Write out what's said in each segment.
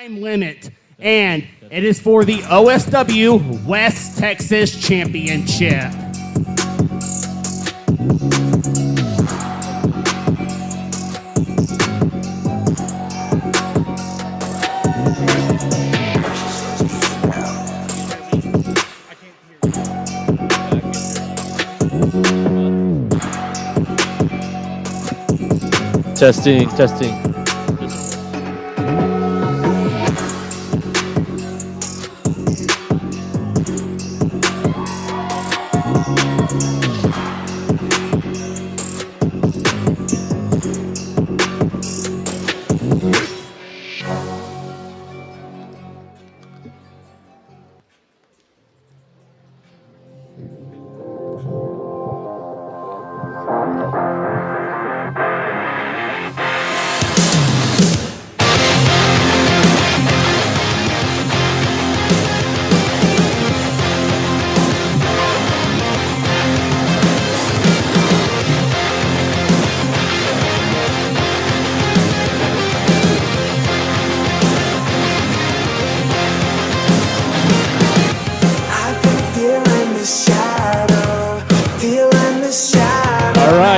time limit, and it is for the OSW West Texas Championship. Testing, testing.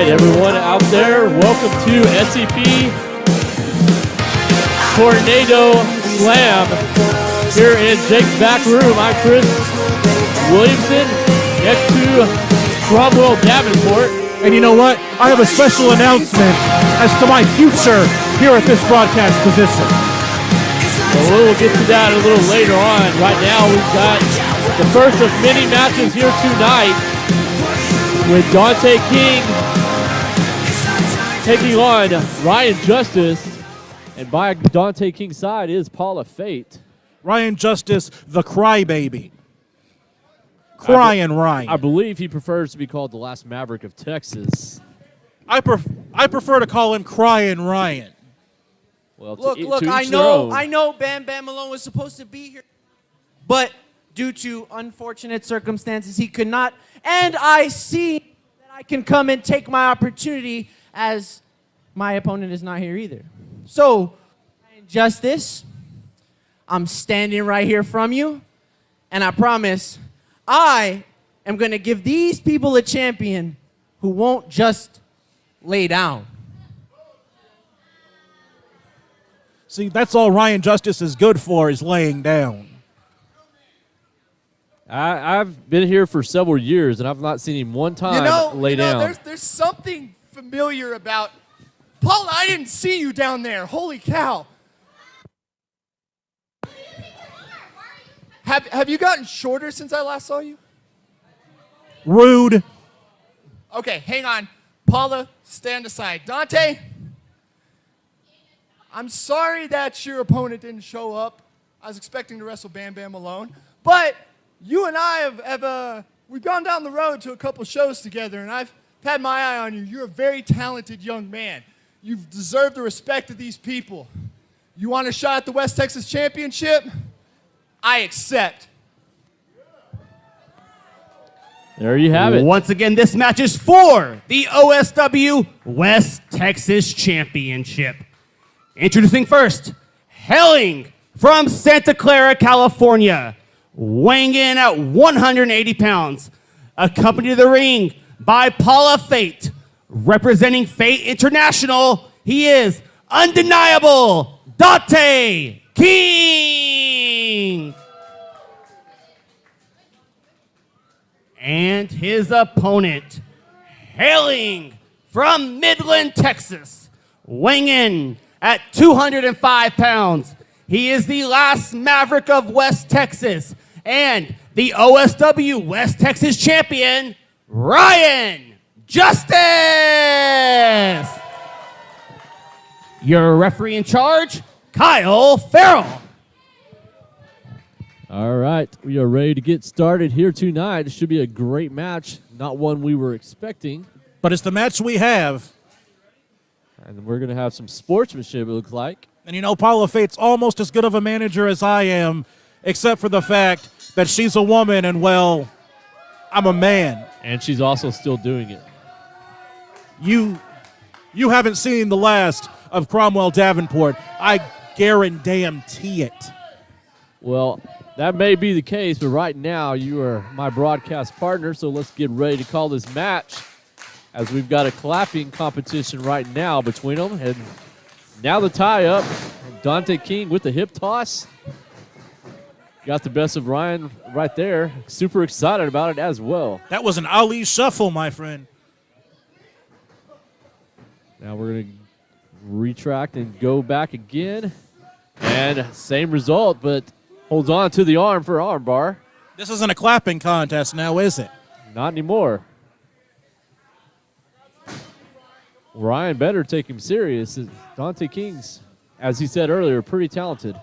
Everyone out there, welcome to SCP Tornado Slam here in Jake's back room. I'm Chris Williamson, next to Cromwell Davenport. And you know what? I have a special announcement as to my future here at this broadcast position. Well, we'll get to that a little later on. Right now, we've got the first of many matches here tonight with Dante King taking on Ryan Justice, and by Dante King's side is Paula Fate. Ryan Justice, the crybaby. Crying Ryan. I believe he prefers to be called the last Maverick of Texas. I prefer to call him Crying Ryan. Well, look, I know Bam Bam Malone was supposed to be here, but due to unfortunate circumstances, he could not, and I see that I can come and take my opportunity as my opponent is not here either. So, Justice, I'm standing right here from you, and I promise I am going to give these people a champion who won't just lay down. See, that's all Ryan Justice is good for, is laying down. I've been here for several years, and I've not seen him one time lay down. There's something familiar about Paula. I didn't see you down there. Holy cow! Have you gotten shorter since I last saw you? Rude. Okay, hang on. Paula, stand aside. Dante, I'm sorry that your opponent didn't show up. I was expecting to wrestle Bam Bam Malone, but you and I we've gone down the road to a couple shows together, and I've had my eye on you. You're a very talented young man. You've deserved the respect of these people. You want a shot at the West Texas Championship? I accept. There you have it. Once again, this match is for the OSW West Texas Championship. Introducing first, hailing from Santa Clara, California, weighing in at 180 pounds, accompanied to the ring by Paula Fate. Representing Fate International, he is undeniable Dante King. And his opponent, hailing from Midland, Texas, weighing in at 205 pounds. He is the last Maverick of West Texas and the OSW West Texas champion, Ryan Justice. Your referee in charge, Kyle Farrell. All right, we are ready to get started here tonight. It should be a great match, not one we were expecting. But it's the match we have. And we're going to have some sportsmanship, it looks like. And you know, Paula Fate's almost as good of a manager as I am, except for the fact that she's a woman and, well, I'm a man. And she's also still doing it. You haven't seen the last of Cromwell Davenport. I guarantee it. Well, that may be the case, but right now you are my broadcast partner, so let's get ready to call this match as we've got a clapping competition right now between them. And now the tie-up, Dante King with the hip toss. Got the best of Ryan right there. Super excited about it as well. That was an Ali shuffle, my friend. Now we're going to retract and go back again. And same result, but holds on to the arm for arm bar. This isn't a clapping contest now, is it? Not anymore. Ryan better take him serious. Dante King's, as he said earlier, pretty talented.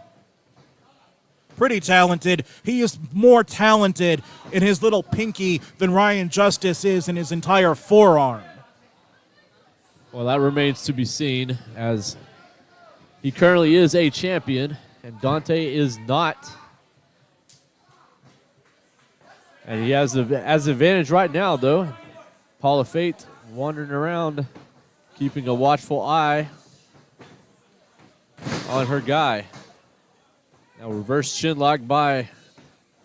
Pretty talented. He is more talented in his little pinky than Ryan Justice is in his entire forearm. Well, that remains to be seen, as he currently is a champion, and Dante is not. And he has the advantage right now, though. Paula Fate wandering around, keeping a watchful eye on her guy. Now reverse chinlock by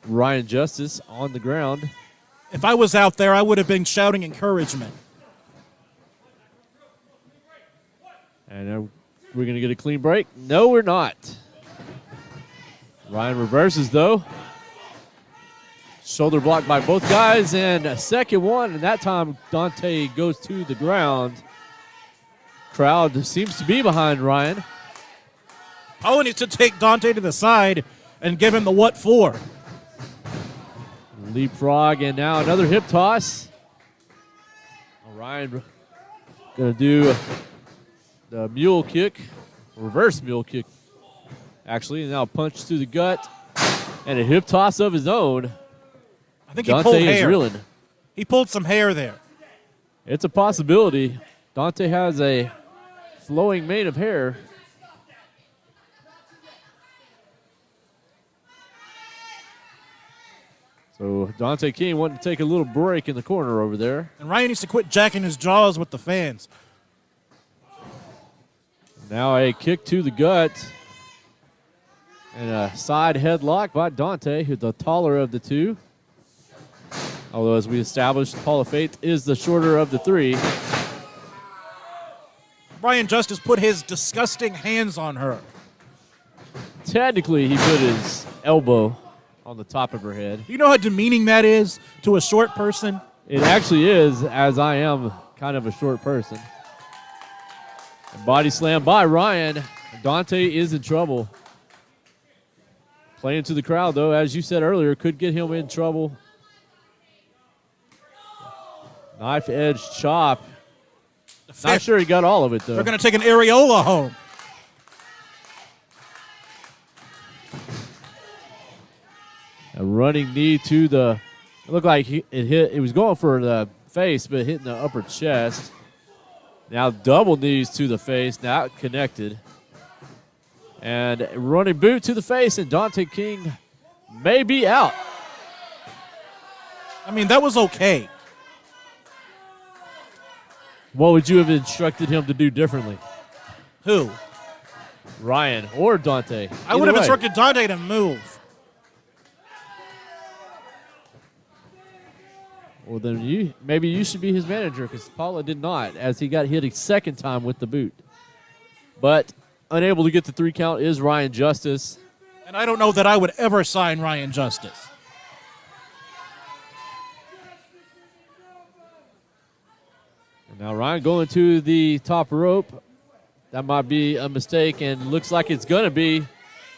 Ryan Justice on the ground. If I was out there, I would have been shouting encouragement. And we're going to get a clean break. No, we're not. Ryan reverses, though. Shoulder block by both guys, and a second one, and that time Dante goes to the ground. Crowd seems to be behind Ryan. Paula needs to take Dante to the side and give him the what for. Leapfrog, and now another hip toss. Ryan going to do the mule kick, reverse mule kick, actually. And now punch to the gut, and a hip toss of his own. I think he Dante pulled is hair. reeling. He pulled some hair there. It's a possibility. Dante has a flowing mane of hair. So Dante King wanting to take a little break in the corner over there. And Ryan needs to quit jacking his jaws with the fans. Now a kick to the gut. And a side headlock by Dante, who's the taller of the two. Although, as we established, Paula Fate is the shorter of the three. Ryan Justice put his disgusting hands on her. Technically, he put his elbow on the top of her head. You know how demeaning that is to a short person? It actually is, as I am kind of a short person. And body slam by Ryan. Dante is in trouble. Playing to the crowd, though, as you said earlier, could get him in trouble. Knife edge chop. Not sure he got all of it, though. They're going to take an areola home. A running knee to the. It looked like it was going for the face, but hitting the upper chest. Now double knees to the face, not connected. And running boot to the face, and Dante King may be out. I mean, that was okay. What would you have instructed him to do differently? Who? Ryan or Dante? I would have instructed Dante to move. Well, then maybe you should be his manager, because Paula did not, as he got hit a second time with the boot. But unable to get the 3 count is Ryan Justice. And I don't know that I would ever sign Ryan Justice. And now Ryan going to the top rope. That might be a mistake, and looks like it's going to be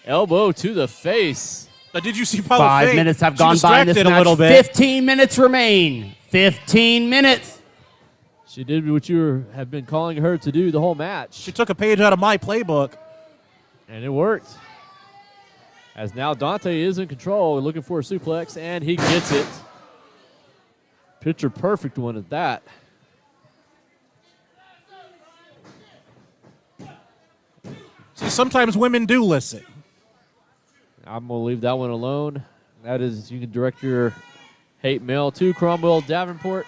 elbow to the face. Did you see Paula 5 Fate? minutes have She gone by in this distracted match. a little bit. 15 minutes remain. 15 minutes. She did what you have been calling her to do the whole match. She took a page out of my playbook. And it worked. As now Dante is in control, looking for a suplex, and he gets it. Picture perfect one at that. See, sometimes women do listen. I'm going to leave that one alone. That is, you can direct your hate mail to Cromwell Davenport.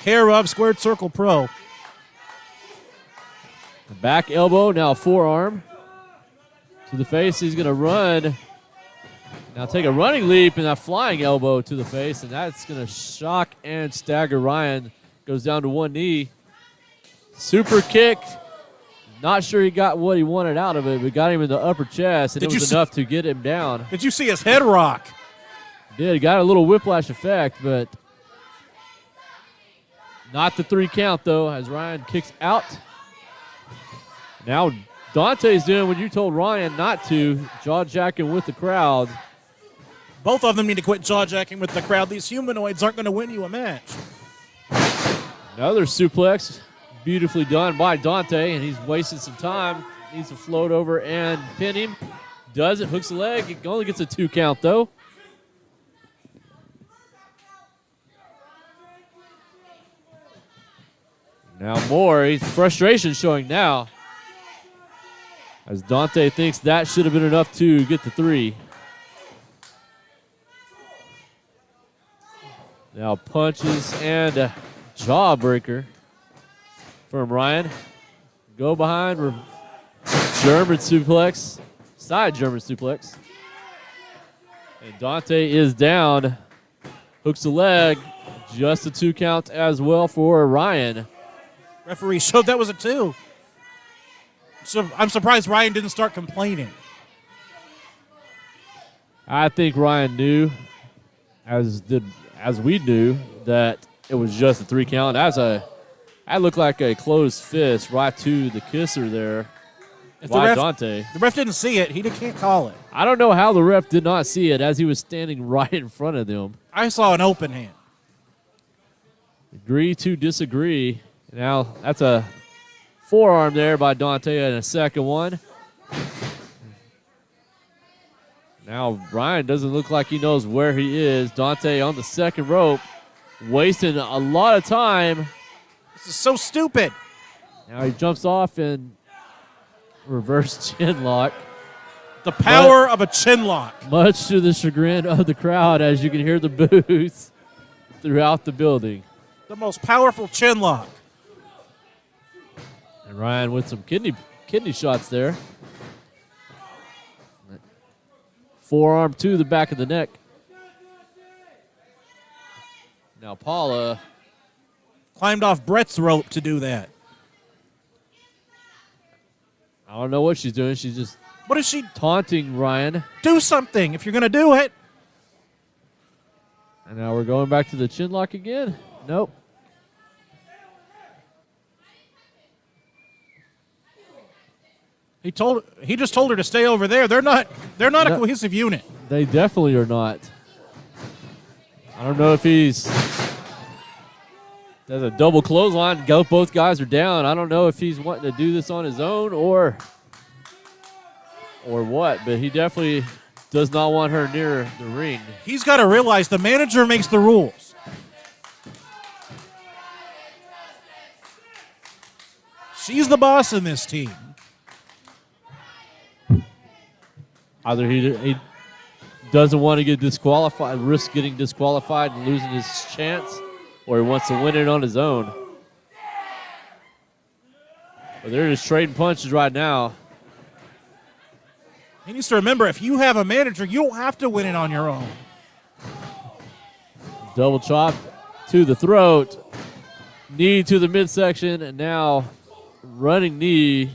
Care of Squared Circle Pro. Back elbow, now forearm. to the face. He's going to run. Now take a running leap and a flying elbow to the face, and that's going to shock and stagger Ryan. Goes down to one knee. Super kick. Not sure he got what he wanted out of it, but got him in the upper chest, and it was enough to get him down. Did you see his head rock? Did. He got a little whiplash effect, but not the 3 count, though, as Ryan kicks out. Now Dante's doing what you told Ryan not to, jaw-jacking with the crowd. Both of them need to quit jaw-jacking with the crowd. These humanoids aren't going to win you a match. Another suplex, beautifully done by Dante, and he's wasting some time. Needs to float over and pin him. Does it, hooks the leg. It only gets a 2 count, though. Now more, he's frustration showing now, as Dante thinks that should have been enough to get the 3. Now punches and a jawbreaker from Ryan. Go behind, German suplex, side German suplex. And Dante is down, hooks the leg, just a 2 count as well for Ryan. Referee showed that was a 2. So I'm surprised Ryan didn't start complaining. I think Ryan knew, as we knew, that it was just a 3 count. That looked like a closed fist right to the kisser there by Dante. The ref didn't see it. He can't call it. I don't know how the ref did not see it as he was standing right in front of them. I saw an open hand. Agree to disagree. Now that's a forearm there by Dante and a second one. Now Ryan doesn't look like he knows where he is. Dante on the second rope, wasting a lot of time. This is so stupid. Now he jumps off and reverse chin lock. The power of a chin lock. Much to the chagrin of the crowd, as you can hear the boos throughout the building. The most powerful chin lock. And Ryan with some kidney shots there. Forearm to the back of the neck. Now Paula climbed off Brett's rope to do that. I don't know what she's doing. She's just what is she taunting Ryan. Do something if you're going to do it. And now we're going back to the chin lock again. Nope. He just told her to stay over there. They're not a cohesive unit. They definitely are not. I don't know if there's a double clothesline. Both guys are down. I don't know if he's wanting to do this on his own or what, but he definitely does not want her near the ring. He's got to realize the manager makes the rules. She's the boss in this team. Either he doesn't want to get disqualified, risk getting disqualified and losing his chance, or he wants to win it on his own. But they're just trading punches right now. He needs to remember, if you have a manager, you don't have to win it on your own. Double chop to the throat. Knee to the midsection, and now running knee.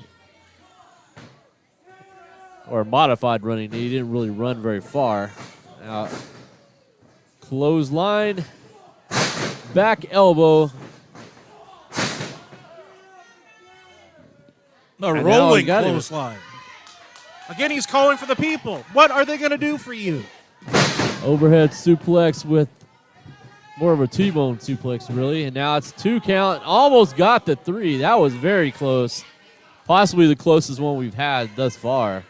Or modified running knee. He didn't really run very far. Now, clothesline. Back elbow. The rolling clothesline. Again, he's calling for the people. What are they going to do for you? Overhead suplex with more of a T-bone suplex, really. And now it's 2 count. Almost got the 3. That was very close. Possibly the closest one we've had thus far.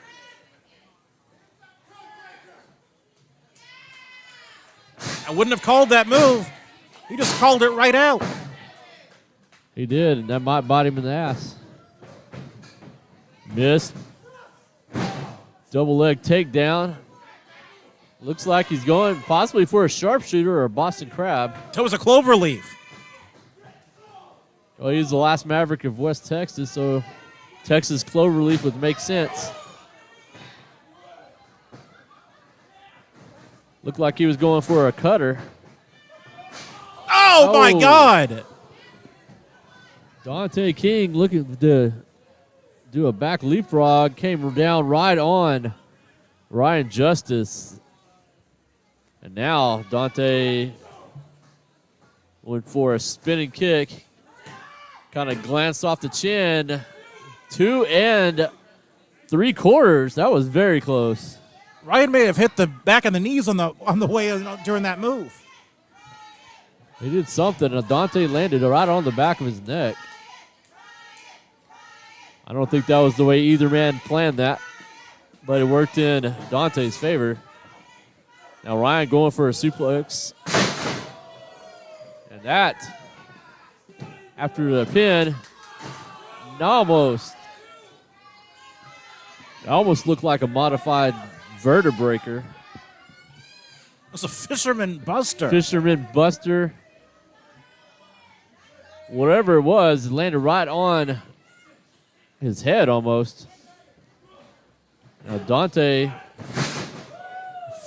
I wouldn't have called that move. He just called it right out. He did, and that might bite him in the ass. Missed. Double leg takedown. Looks like he's going possibly for a sharpshooter or a Boston Crab. That was a clover leaf. Well, he's the last Maverick of West Texas, so Texas cloverleaf would make sense. Looked like he was going for a cutter. Oh, my God. Dante King looking to do a back leapfrog. Came down right on Ryan Justice. And now Dante went for a spinning kick. Kind of glanced off the chin. 2 3/4. That was very close. Ryan may have hit the back of the knees on the way during that move. He did something, and Dante landed right on the back of his neck. I don't think that was the way either man planned that, but it worked in Dante's favor. Now Ryan going for a suplex. And that, after the pin, it almost looked like a modified vertebraker. It's a fisherman buster. Fisherman buster. Whatever it was, it landed right on his head almost. Now Dante,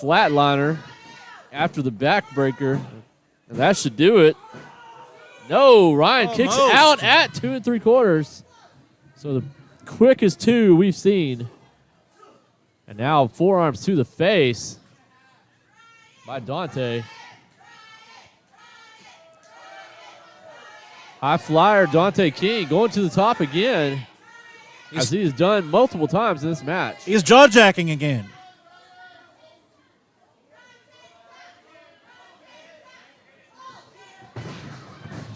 flatliner after the backbreaker. And that should do it. No, Ryan kicks out at 2 3/4. So the quickest 2 we've seen. And now forearms to the face by Dante. High flyer Dante King going to the top again, as he has done multiple times in this match. He's jaw-jacking again.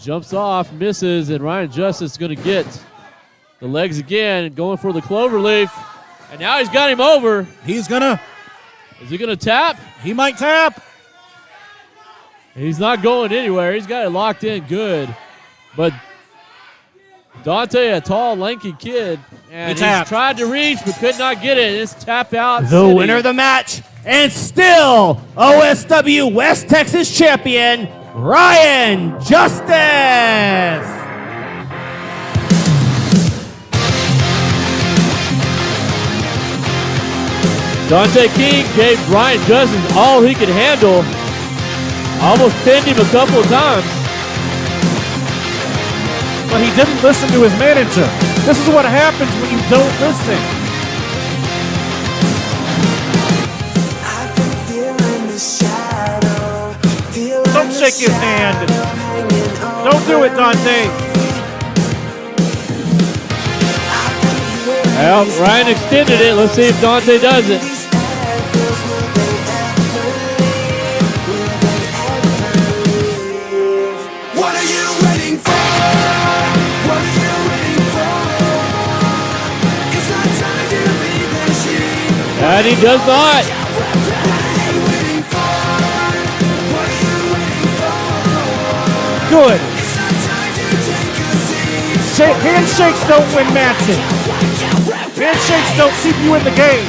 Jumps off, misses, and Ryan Justice is going to get the legs again, going for the cloverleaf. And now he's got him over. He's gonna. Is he going to tap? He might tap. He's not going anywhere. He's got it locked in good. But Dante, a tall, lanky kid, and he's tried to reach but could not get it. It's tap out. The winner of the match, and still OSW West Texas champion, Ryan Justice. Dante King gave Ryan Justice all he could handle. Almost pinned him a couple of times. But he didn't listen to his manager. This is what happens when you don't listen. Don't shake his hand. Don't do it, Dante. Well, Ryan extended it. Let's see if Dante does it. What are you waiting for? What are you waiting for? It's not time to be patient. And he does not. What are you waiting for? What are you waiting for? Good. It's not time to take a seat. Handshakes don't win matches. Handshakes don't keep you in the game.